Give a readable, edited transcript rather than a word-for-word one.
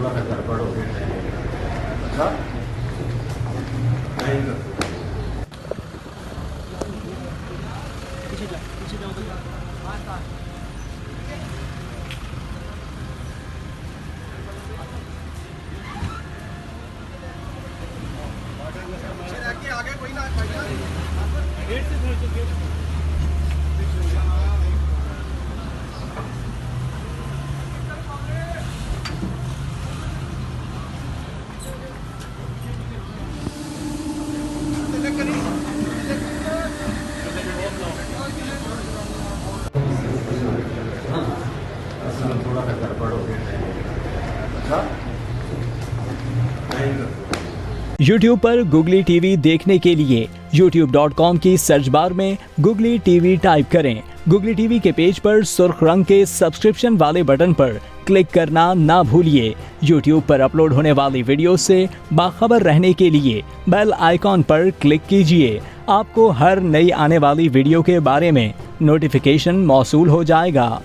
थोड़ा सा गड़बड़ हो गया है। नहीं आगे कोई ना थोड़ा सा गड़बड़ हो गया है। YouTube पर गुगली टीवी देखने के लिए youtube.com की सर्च बार में गुगली टीवी टाइप करें। गुगली टीवी के पेज पर सुर्ख रंग के सब्सक्रिप्शन वाले बटन पर क्लिक करना ना भूलिए। YouTube पर अपलोड होने वाली वीडियो से बाखबर रहने के लिए बेल आइकॉन पर क्लिक कीजिए। आपको हर नई आने वाली वीडियो के बारे में नोटिफिकेशन मौसूल हो जाएगा।